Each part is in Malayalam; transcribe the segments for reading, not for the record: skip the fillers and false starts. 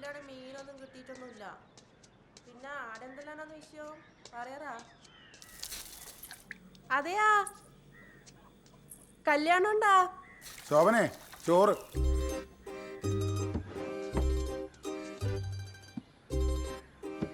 വീട്ടിലാണെങ്കിൽ മീനൊന്നും കിട്ടിയിട്ടൊന്നുമില്ല. പിന്നെ ആടെന്തെല്ലാണെന്ന് വിഷയം പറയാറാ. അതെയാ, കല്യാണം ഉണ്ടാ? ശോഭനെ, ചോറ്.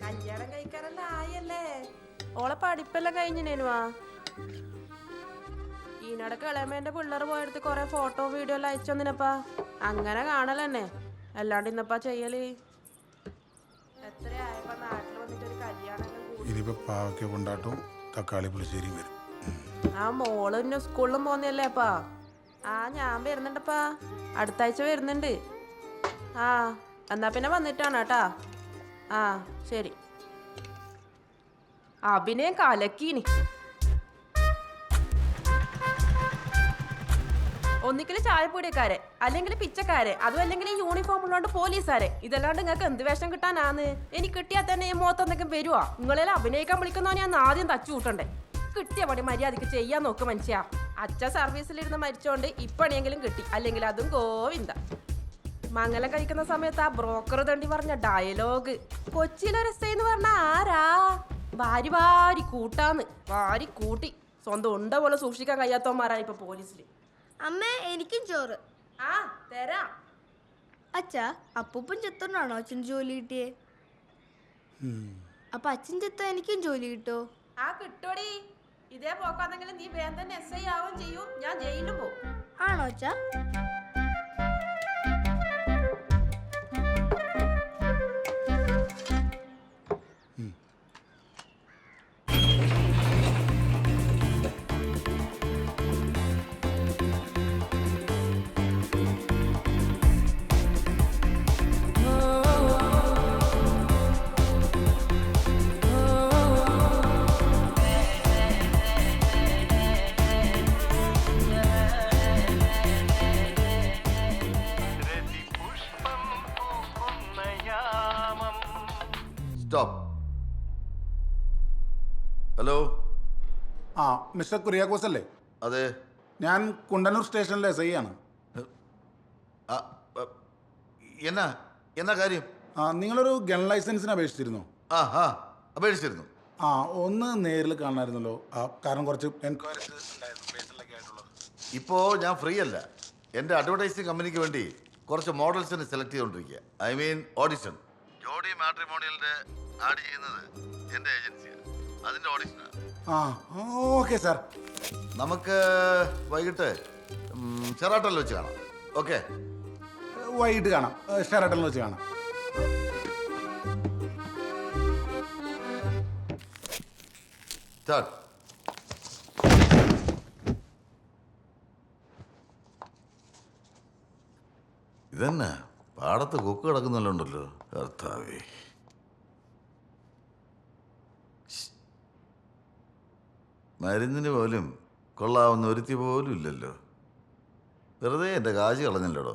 കല്യാണം കഴിക്കാനെല്ലാം ആയല്ലേ? ഓളെ പഠിപ്പെല്ലാം കഴിഞ്ഞിനേനുവാ. ഈനടക്ക് ഇളമേന്റെ പിള്ളേർ പോയെടുത്ത് കൊറേ ഫോട്ടോ വീഡിയോ എല്ലാം അയച്ചു തന്നിനപ്പാ. അങ്ങനെ കാണലെന്നെ, അല്ലാണ്ട് ഇന്നപ്പാ ചെയ്യല്. എത്രയായപ്പോ നാട്ടിൽ വന്നിട്ട് ഒരു കല്യാണം. ഇനിയിപ്പോ പാവയ്ക്ക കൊണ്ടാട്ടും തക്കാളി പുളിശ്ശേരിയും വരും. ആ മോള് പിന്നെ സ്കൂളിലും പോന്നല്ലേ അപ്പാ? ആ ഞാൻ വരുന്നുണ്ടപ്പാ, അടുത്ത ആഴ്ച വരുന്നുണ്ട്. ആ എന്നാ പിന്നെ വന്നിട്ടാണ് കേട്ടാ. ആ ശരി. അഭിനയം കലക്കീനി. ഒന്നിക്കല് ചായപ്പൊടിയക്കാരെ, അല്ലെങ്കിൽ പിച്ചക്കാരെ, അതും അല്ലെങ്കിൽ ഈ യൂണിഫോം ഉള്ളതുകൊണ്ട് പോലീസുകാരെ. ഇതല്ലാണ്ട് നിങ്ങൾക്ക് എന്ത് വേഷം കിട്ടാനാന്ന്? എനിക്ക് കിട്ടിയാൽ തന്നെ ഈ മുഖത്തൊന്നൊക്കെ വരുവാ. നിങ്ങളെല്ലാം അഭിനയിക്കാൻ വിളിക്കുന്നവനെ ഞാൻ ആദ്യം തച്ചു കൂട്ടണ്ടേ. കിട്ടിയ പണി മര്യാദക്ക് ചെയ്യാൻ നോക്ക് മനുഷ്യ. അച്ഛൻ സർവീസിലിരുന്ന് മരിച്ചോണ്ട് ഇപ്പണിയെങ്കിലും കിട്ടി, അല്ലെങ്കിൽ അതും ഗോവിന്ദ. മംഗലം കഴിക്കുന്ന സമയത്ത് ആ ബ്രോക്കർ തണ്ടി പറഞ്ഞ ഡയലോഗ്, കൊച്ചിയിലെ രസയെന്ന് പറഞ്ഞ ആരാ? വാരി വാരി കൂട്ടാന്ന്. വാരി കൂട്ടി സ്വന്തം ഉണ്ട പോലെ സൂക്ഷിക്കാൻ കഴിയാത്തവന്മാരാണ് ഇപ്പൊ പോലീസില്. അമ്മേ, എനിക്കും ചോറ്. ആ തരാം. അച്ഛാ, അപ്പൂപ്പൻ ചെത്തോണ്ടാണോ അച്ഛൻ ജോലി കിട്ടിയേ? അപ്പൊ അച്ഛൻ ചെത്തോ എനിക്കും ജോലി കിട്ടോ? ആ കിട്ടോടി. ഇതേ പോക്കാന്നെങ്കിലും നീ വേഗം തന്നെ SI ആവുകയും ചെയ്യൂ, ഞാൻ ജയിലിലും പോകും. ആണോ അച്ഛാ? സ്റ്റോപ്പ്. ഹലോ. ആ മിസ്റ്റർ കുര്യാക്കോസ് അല്ലേ? അതെ. ഞാൻ കുണ്ടന്നൂർ സ്റ്റേഷനിലെ SI ആണ്. എന്നാ എന്നാ കാര്യം? നിങ്ങളൊരു ഗൺ ലൈസൻസിന് അപേക്ഷിച്ചിരുന്നോ? അപേക്ഷിച്ചിരുന്നു. ഒന്ന് നേരിൽ കാണാമായിരുന്നല്ലോ. കാരണം കുറച്ച് എൻക്വയറീസ് ഉണ്ടായിരുന്നു, പേഴ്സണലൊക്കെ ആയിട്ടുള്ളത്. ഇപ്പോൾ ഞാൻ ഫ്രീ അല്ല. എൻ്റെ അഡ്വർടൈസിങ് കമ്പനിക്ക് വേണ്ടി കുറച്ച് മോഡൽസിനെ സെലക്ട് ചെയ്തുകൊണ്ടിരിക്കുക. I mean audition. ജോഡി മാട്രിമോണിയലിൻ്റെ ആഡ് ചെയ്യുന്നത് എൻ്റെ ഏജൻസിയാണ്. അതിൻ്റെ ഓഡിഷനാണ്. Okay sir. നമുക്ക് വൈകിട്ട് ഷെറാട്ടണിൽ വെച്ച് കാണാം. ഓക്കെ, വൈകിട്ട് കാണാം. ഷെറാട്ടണിൽ വെച്ച് കാണാം. സ്റ്റാർട്ട്. ഇതന്നെ പാടത്ത് കൊക്ക് കിടക്കുന്നല്ലോണ്ടല്ലോ. കർത്താവേ, മരുന്നിന് പോലും കൊള്ളാവുന്ന ഒരുത്തി പോലും ഇല്ലല്ലോ. വെറുതെ എൻ്റെ കാശ് കളഞ്ഞല്ലോടോ.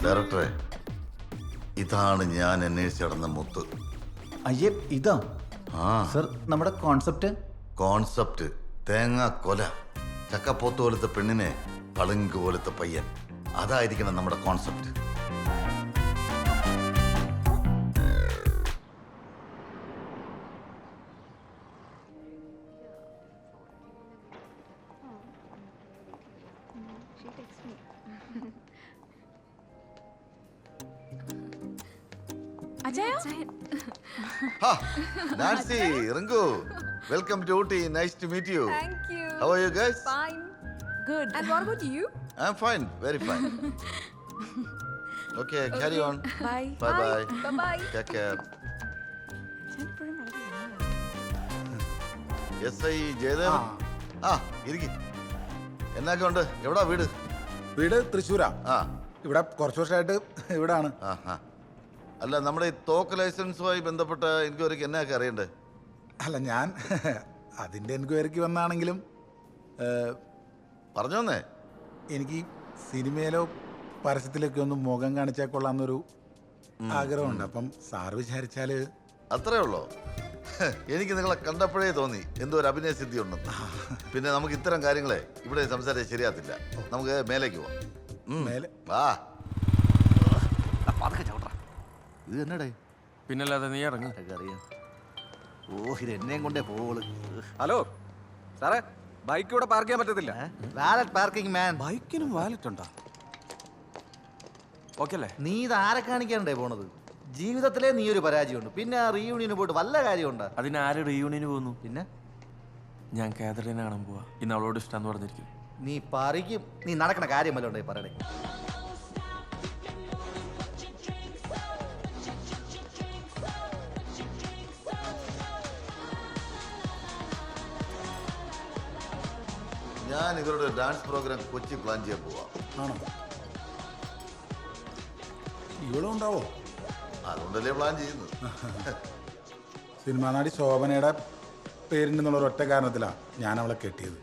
ഡയറക്ടറെ, ഇതാണ് ഞാൻ അന്വേഷിച്ച് നടന്ന മുത്ത്. അയ്യേ, ഇതാ ആ സർ നമ്മുടെ കോൺസെപ്റ്റ്. തേങ്ങ കൊല, ചക്കപ്പോത്ത് പോലത്തെ പെണ്ണിനെ പളുങ്ക് പോലത്തെ പയ്യൻ. അതായിരിക്കണം നമ്മുടെ concept. Nancy, Ringu, welcome to Ooty. Nice to meet you. Thank you. How are you guys? Fine. Good. And what about you? I'm fine, very fine. Okay, carry on. Bye. Bye. Bye-bye. Take care. SI Jayadevan. ഇരിക്കി. എന്നൊക്കെ ഉണ്ട്? എവിടാ വീട്? വീട് തൃശ്ശൂരാ. ഇവിടെ കുറച്ച് വർഷമായിട്ട് ഇവിടാണ്. അല്ല, നമ്മുടെ ഈ തോക്ക് ലൈസൻസുമായി ബന്ധപ്പെട്ട എൻക്വയറിക്ക് എന്നൊക്കെ അറിയണ്ടേ? അല്ല, ഞാൻ അതിൻ്റെ എൻക്വയറിക്ക് വന്നാണെങ്കിലും പറഞ്ഞോന്നേ. എനിക്ക് സിനിമയിലോ പരസ്യത്തിലൊക്കെ ഒന്ന് മുഖം കാണിച്ചാൽ കൊള്ളാമെന്നൊരു ആഗ്രഹമുണ്ട്. അപ്പം സാർ വിചാരിച്ചാല് അത്രേ ഉള്ളോ? എനിക്ക് നിങ്ങളെ കണ്ടപ്പോഴേ തോന്നി എന്തോ ഒരു അഭിനയ സിദ്ധി ഉണ്ടെന്ന്. പിന്നെ നമുക്ക് ഇത്തരം കാര്യങ്ങളെ ഇവിടെ സംസാരിച്ച് ശരിയാത്തില്ല. നമുക്ക് മേലേക്ക് പോവാം. മേലെ വാ. ഇത് എന്നടേ? പിന്നല്ലാതെ നീ ഇറങ്ങും. അറിയാം. ഓ ഇത് എന്നെയും കൊണ്ടേ പോവുള്ളൂ. ഹലോ സാറേ, ബൈക്ക് ഇവിടെ പാർക്ക് ചെയ്യാൻ പറ്റത്തില്ല. Valet parking man. ബൈക്കിനും വാലറ്റ് ഉണ്ടോ? ഓക്കെ അല്ലേ? നീ ഇത് ആരെ കാണിക്കാണ്ടേ പോണത്? ജീവിതത്തിലെ നീ ഒരു പരാജയമുണ്ട്. പിന്നെ ആ റീയൂണിയന് പോയിട്ട് വല്ല കാര്യമുണ്ടോ? അതിന് ആര് റീയൂണിയന് പോകുന്നു? പിന്നെ ഞാൻ കാതറിനെ കാണാൻ പോവാ. ഇന്ന് അവളോട് ഇഷ്ടം പറഞ്ഞിരിക്കും. നീ പറിക്കും. നീ നടക്കണ കാര്യമല്ലോ ഉണ്ടേ പറയണേ. ഞാൻ ഇവരുടെ ഡാൻസ് പ്രോഗ്രാം കൊച്ചി പ്ലാൻ ചെയ്യാൻ പോവാം. ആണോ? ഇവിടെ ഉണ്ടാവോ? അതുകൊണ്ടല്ലേ പ്ലാൻ ചെയ്യുന്നത്. സിനിമാ നടി ശോഭനയുടെ പേരിൻ്റെന്നുള്ള ഒരൊറ്റ കാരണത്തിലാണ് ഞാൻ അവളെ കെട്ടിയത്.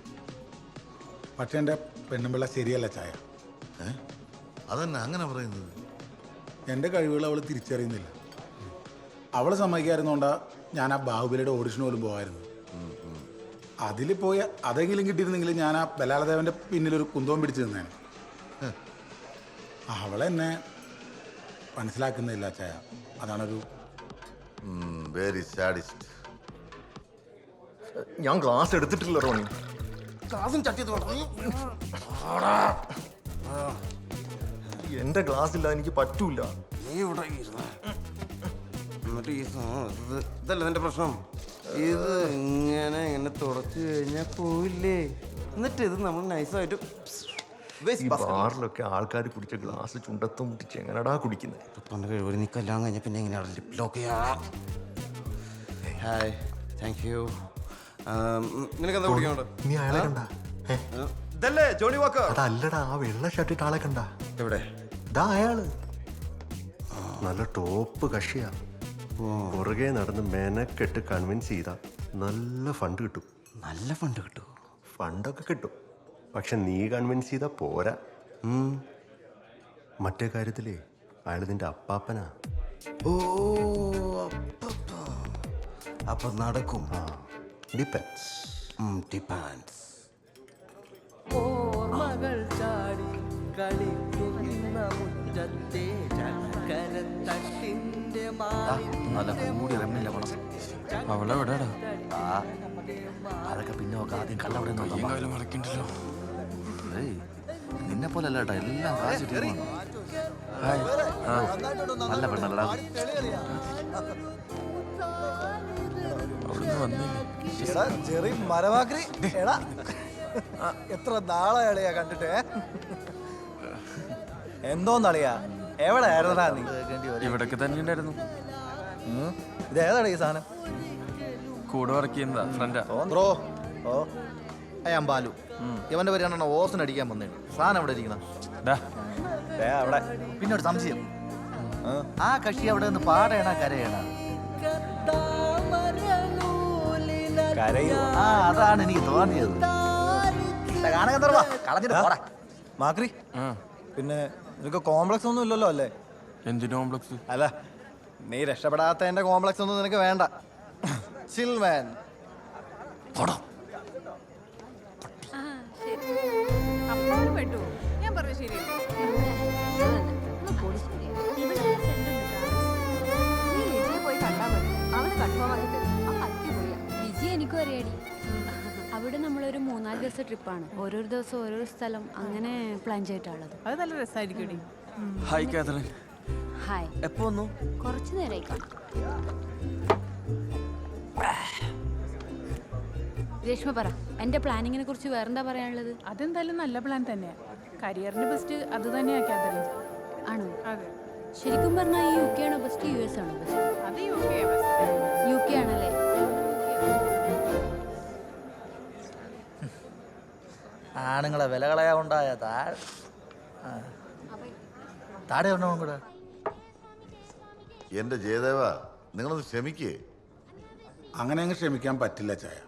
പക്ഷെ എൻ്റെ പെണ്ണുമ്പിള്ള ശരിയല്ല ചായ. അതന്നെ അങ്ങനെ പറയുന്നത്. എൻ്റെ കഴിവുകൾ അവൾ തിരിച്ചറിയുന്നില്ല. അവൾ സമ്മതിക്കായിരുന്നോണ്ടാ ഞാൻ ആ ബാഹുബലിയുടെ ഓഡിഷൻ പോലും പോകായിരുന്നു. അതിൽ പോയി അതെങ്കിലും കിട്ടിയിരുന്നെങ്കിൽ ഞാൻ ആ ബലാലദേവൻ്റെ പിന്നിലൊരു കുന്തവും പിടിച്ചു നിന്നേനെ. അവളെന്നെ മനസ്സിലാക്കുന്നില്ല ചായ. അതാണൊരു വെരി സാഡിസ്റ്റ്. ഞാൻ ക്ലാസ് എടുത്തിട്ടില്ല റോണി. എന്റെ ക്ലാസ് ഇല്ല, എനിക്ക് പറ്റൂല. നീ ഇവിടെ എന്നിട്ട് ഇതല്ല എന്റെ പ്രശ്നം. ഇത് ഇങ്ങനെ തുടച്ചു കഴിഞ്ഞാൽ പോയില്ലേ? എന്നിട്ട് ഇത് നമ്മൾ നൈസായിട്ട് ഈ ബാറിലൊക്കെ ആൾക്കാർ കുടിച്ച ഗ്ലാസ് ചുണ്ടത്തും മുട്ടിച്ച് എങ്ങനെടാ കുടിക്കുന്നത്? പണ്ട് കഴിവ് നീ കല്യാണം കഴിഞ്ഞ പിന്നെ എങ്ങനെയാണ് ലിപ് ലോക്ക് ചെയ്യാ? Hi, thank you. നിനക്ക് എന്താ കുടിക്കാനുണ്ട്? നീ അയാളെ കണ്ട? ഇതല്ലേ ജോണി വാക്കർ? അതല്ലടാ, ആ വെള്ള ഷർട്ടിട്ട് ആളെ കണ്ട? എവിടെ? ഇതാ അയാള്. നല്ല ടോപ്പ് കക്ഷിയാ. പുറകെ നടന്ന് മെനക്കെട്ട് കൺവിൻസ് ചെയ്താ നല്ല ഫണ്ട് കിട്ടും. നല്ല ഫണ്ട് കിട്ടും. ഫണ്ടൊക്കെ കിട്ടും, പക്ഷെ നീ കൺവിൻസ് ചെയ്താ പോരാ. മറ്റേ കാര്യത്തിലേ അയാൾ നിന്റെ അപ്പാപ്പനാ. ഓ, അപ്പൊ നടക്കും. ഡിപ്പെൻസ്. ഡിപ്പാൻസ്. ഓർമ്മകൾ ചാടി കളിക്കുന്ന മുറ്റത്തെ ചക്കരത്തട്ടിന്റെ നല്ല കൂടി റമ്മില്ല പണം. അവളെവിടെടാ? അതൊക്കെ പിന്നെ നോക്കാം. ആദ്യം കള്ളവിടെ മറക്കണ്ടല്ലോ. നിന്നെ പോലെ അല്ല കേട്ടോ, എല്ലാം കാശ് ടീമാണ്. നല്ല പെണ്ണല്ലടാ. അവിടുന്ന് വന്നില്ലേ? ചെറിയ മരമാക്രി. എടാ എത്ര നാളെയാളിയാ കണ്ടിട്ട്. എന്തോന്നളിയാ, എവിടെ ആയിരുന്നടാ നീ? ഇവിടൊക്കെ തന്നെ ഉണ്ടായിരുന്നു. ഇതേതാടാ ഈ സാധനം? കൂടെ വർക്ക് ചെയ്യുന്നതാ, ഫ്രണ്ടാ. ബ്രോ, ഓ ഞാൻ ബാലു. ഇവന്റെ പേര് രണ്ടെണ്ണം ഓസിന് അടിക്കാൻ വന്നേ. സാധനം എവിടെ ഇരിക്കുന്ന? അവിടെ. പിന്നെ ഒരു സംശയം, ആ കക്ഷി അവിടെ നിന്ന് പാടേണ കരയണ? കരയോ? ആ അതാണ് എനിക്ക് തോന്നിയത്. കളഞ്ഞിട്ട് പോടാ മാക്രി. പിന്നെ നിനക്ക് കോംപ്ലക്സ് ഒന്നും ഇല്ലല്ലോ അല്ലേ? എന്തിനു കോംപ്ലക്സ്? അല്ല, നീ രക്ഷപ്പെടാത്തതിന്റെ കോംപ്ലക്സ് ഒന്നും നിനക്ക് വേണ്ട. ചിൽമാൻ. അപ്പോൾ പെട്ടു. ഞാൻ പറഞ്ഞു ശരിയല്ലേ? നീ ലിജിയെ പോയി കണ്ടാ മതി. അവന് കൺഫേം ആക്കി തരും. ലിജി എനിക്കും അറിയാടി. അവിടെ നമ്മളൊരു 3-4 ദിവസം ട്രിപ്പാണ്. ഓരോരോ ദിവസം ഓരോരോ സ്ഥലം അങ്ങനെ പ്ലാൻ ചെയ്തിട്ടുള്ളത്. അത് നല്ല രസമായിരിക്കും. Hi Catherine. ഹായ്. എപ്പോ വന്നു? കുറച്ചു നേരമായി കാണാം. രേഷ്മ പറ, എന്റെ പ്ലാനിങ്ങിനെ കുറിച്ച് വേറെന്താ പറയാനുള്ളത്? അതെന്തായാലും നല്ല പ്ലാൻ തന്നെയാ. കരിയറിന്റെ ബെസ്റ്റ് അത് തന്നെയാ കാതറിൻ. ആണോ? അതെ. ശരിക്കും പറഞ്ഞാൽ ഈ UK ആണോ ബെസ്റ്റ്, US ആണോ ബെസ്റ്റ്? അത് UK UK ആണല്ലേ? ആണുങ്ങളെ വില കളയാ ഉണ്ടായ താടെ ഒന്നും കൂടെ. എന്റെ ജയദേവ, നിങ്ങളൊന്ന് ക്ഷമിക്കേ. അങ്ങനെ അങ്ങ് ക്ഷമിക്കാൻ പറ്റില്ല ചായ.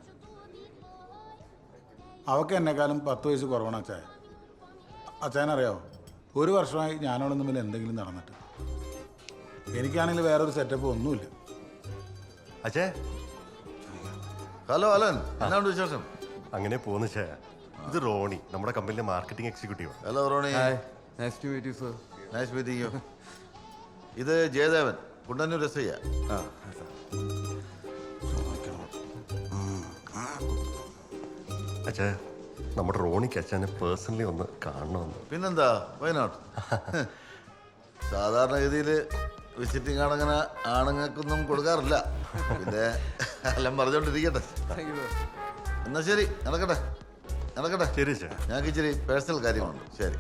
അവൾക്ക് എന്നെക്കാളും 10 വയസ്സ് കുറവാണ് അച്ചായ. അച്ചായനറിയാവോ, 1 വർഷമായി ഞാനോട് തമ്മിൽ എന്തെങ്കിലും നടന്നിട്ട്. എനിക്കാണെങ്കിൽ വേറൊരു സെറ്റപ്പ് ഒന്നുമില്ല. അച്ഛേ ഹലോ അലൻ, എന്നാണ് വിശേഷം? അങ്ങനെ പോന്നു ചേ. ഇത് റോണി, നമ്മുടെ കമ്പനിയിലെ marketing executive. Hello Roni. Nice to meet you sir. Nice meeting you. ഇത് ജയദേവൻ, കുണ്ടന്നൂർ എസ് ഐ. അച്ഛേ, നമ്മുടെ റോണിക്ക് അച്ഛനെ പേഴ്സണലി ഒന്ന് കാണണമെന്ന്. പിന്നെന്താ, വയനാട്. സാധാരണഗതിയിൽ വിസിറ്റിംഗ് ആണങ്ങനെ ആണുങ്ങൾക്കൊന്നും കൊടുക്കാറില്ല. പിന്നെ എല്ലാം പറഞ്ഞോണ്ടിരിക്കട്ടെ. എന്നാ ശരി, നടക്കട്ടെ നടക്കട്ടെ. ശരി ചേ. ഞങ്ങൾക്ക് ഇച്ചിരി പേഴ്സണൽ കാര്യമുണ്ട്. ശരി.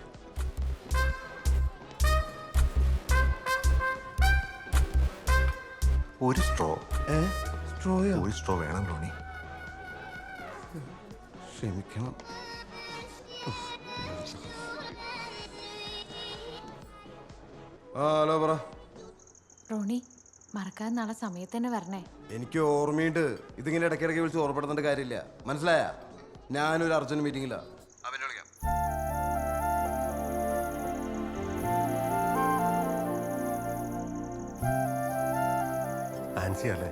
ഒരു സ്ട്രോ. സ്ട്രോയോ? ഒരു സ്ട്രോ വേണം റോണി. ക്ഷമിക്കണം. ഹലോ പറ. റോണി മറക്കാതെ നാളെ സമയത്ത് തന്നെ വരണേ. എനിക്ക് ഓർമ്മയുണ്ട്. ഇതിങ്ങനെ ഇടയ്ക്കിടയ്ക്ക് വിളിച്ച് ഓർമ്മപ്പെടുത്തേണ്ട കാര്യമില്ല. മനസ്സിലായ? ഞാനൊരു അർജന്റ് മീറ്റിംഗില്ല. അവനെ വിളിക്കാം. ആൻസി അല്ലേ?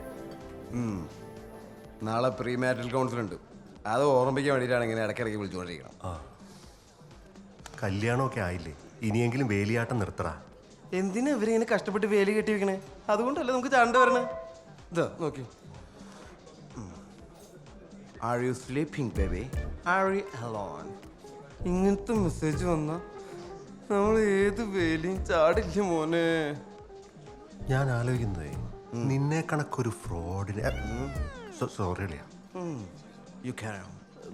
നാളെ പ്രീ മാരിറ്റൽ കൗൺസിൽ ഉണ്ട്. അത് ഓർമ്മിക്കാൻ വേണ്ടിയിട്ടാണ് ഇങ്ങനെ ഇടയ്ക്കിടയ്ക്ക് വിളിച്ചുകൊണ്ടിരിക്കണം. കല്യാണമൊക്കെ ആയില്ലേ, ഇനിയെങ്കിലും വേലിയാട്ടം നിർത്തടാ. എന്തിനാ ഇവരിങ്ങനെ കഷ്ടപ്പെട്ട് വേലി കെട്ടി വെക്കണേ? അതുകൊണ്ടല്ലേ നമുക്ക് ചണ്ട വരണേ. ഇതാ നോക്കി. Are you sleeping baby? Are you alone? ഇങ്ങനത്തെ മെസ്സേജ് വന്നാ നമ്മൾ ഏത് വേലിയും ചാടില്ല മോനെ. ഞാൻ ആലോചിക്കുന്നതേ, നിന്നെ കണക്കൊരു ഫ്രോഡിനെ. സോറി അളിയാ. യു ക്യാൻ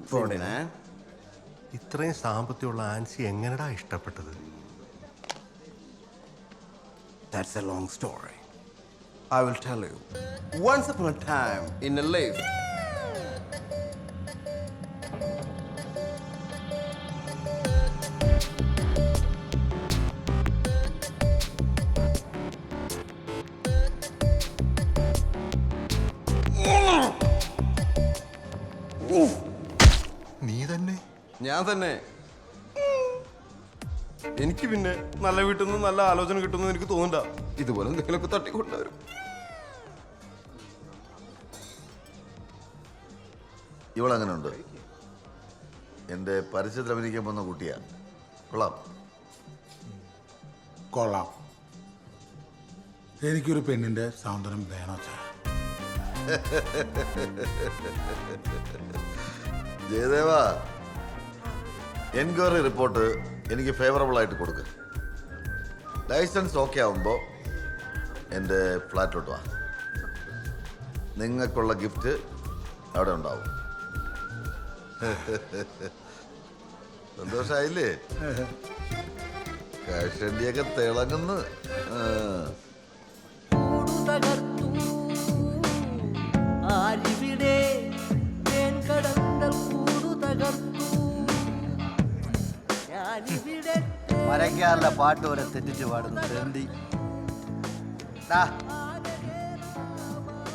ഫ്രോഡിനെ. ഇത്രയും സാമ്പത്തികമുള്ള ആൻസി എങ്ങനെടാ ഇഷ്ടപ്പെട്ടത്? That's a long story. I will tell you. Once upon a time in a life. നീ തന്നെ? ഞാൻ തന്നെ. എനിക്ക് പിന്നെ നല്ല വീട്ടിൽ നിന്ന് നല്ല ആലോചന കിട്ടുമെന്ന് എനിക്ക് തോന്നണ്ട. ഇതുപോലെ എന്തെങ്കിലുമൊക്കെ തട്ടിക്കൊണ്ടുവരും. ഇവളങ്ങനെ ഉണ്ട്. എൻ്റെ പരസ്യത്തിൽ അഭിനയിക്കാൻ പോകുന്ന കുട്ടിയാ. കൊള്ളാം. കൊള്ളാം. എനിക്കൊരു പെണ്ണിന്റെ സാന്ത്വനം വേണോ ചാ? ജയദേവ, എൻക്വയറി റിപ്പോർട്ട് എനിക്ക് ഫേവറബിൾ ആയിട്ട് കൊടുക്കുക. ലൈസൻസ് ഓക്കെ ആവുമ്പോൾ എൻ്റെ ഫ്ലാറ്റിലോട്ട് വാ. നിങ്ങൾക്കുള്ള ഗിഫ്റ്റ് അവിടെ ഉണ്ടാവും. സന്തോഷായില്ലേ? കാഷണ്ടിയൊക്കെ തിളങ്ങുന്നു. തകർത്തു ആരിവിടെ കടന്തൽ കൂടു തകർത്തു ഞാനിവിടെ. മരക്കാരുടെ പാട്ട് വരെ തെറ്റിച്ച് പാടുന്നു തെണ്ടി.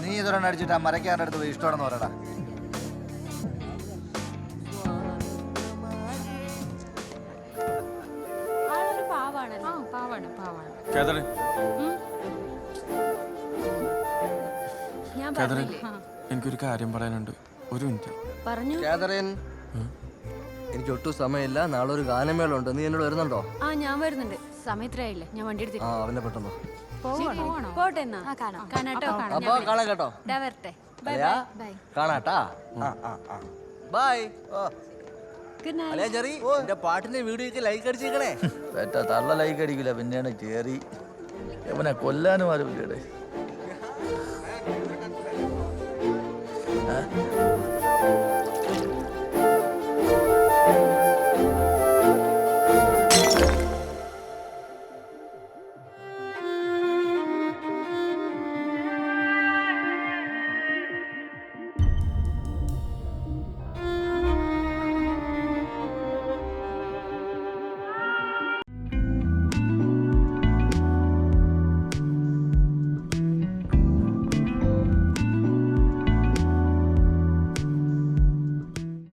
നീ ഇതൊരെണ്ണം അടിച്ചിട്ട് ആ മരക്കാരുടെ അടുത്ത് പോയി ഇഷ്ടമാണെന്ന് പറയടാ. ആളൊരു പാവാണല്ലോ. പാവാണ് പാവാണ്. ഞാൻ പറഞ്ഞില്ലേ? എനിക്കൊരു കാര്യം പറയാനുണ്ട്. ഒരു മിനിറ്റ്. പറഞ്ഞു. കാതറിൻ, എനിക്ക് ഒട്ടും സമയമില്ല. നാളെ ഒരു ഗാനമേളുണ്ട്. നീ എന്നോട് വരുന്നുണ്ടോ? ആ ഞാൻ വരുന്നുണ്ട്. സമയത്രയായില്ലേ, ഞാൻ വണ്ടി എടുത്തിട്ട് അവനെ പെട്ടെന്ന് പോട്ടെ എന്നാ. കാണാട്ടോ. അപ്പൊ കാണാം കേട്ടോ. വരട്ടെ. ബൈ അല്ലയാ, ബൈ. കാണാട്ടാ. ബൈ. Good night. അല്ലയാ ചെറി, എന്റെ പാട്ടിന്റെ വീഡിയോക്ക് ലൈക്ക് അടിച്ചേക്കണേ. തള്ള ലൈക്ക് അടിക്കില്ല, പിന്നെയാണ് കേറി എവനെ കൊല്ലാനും ആരുമില്ലേ.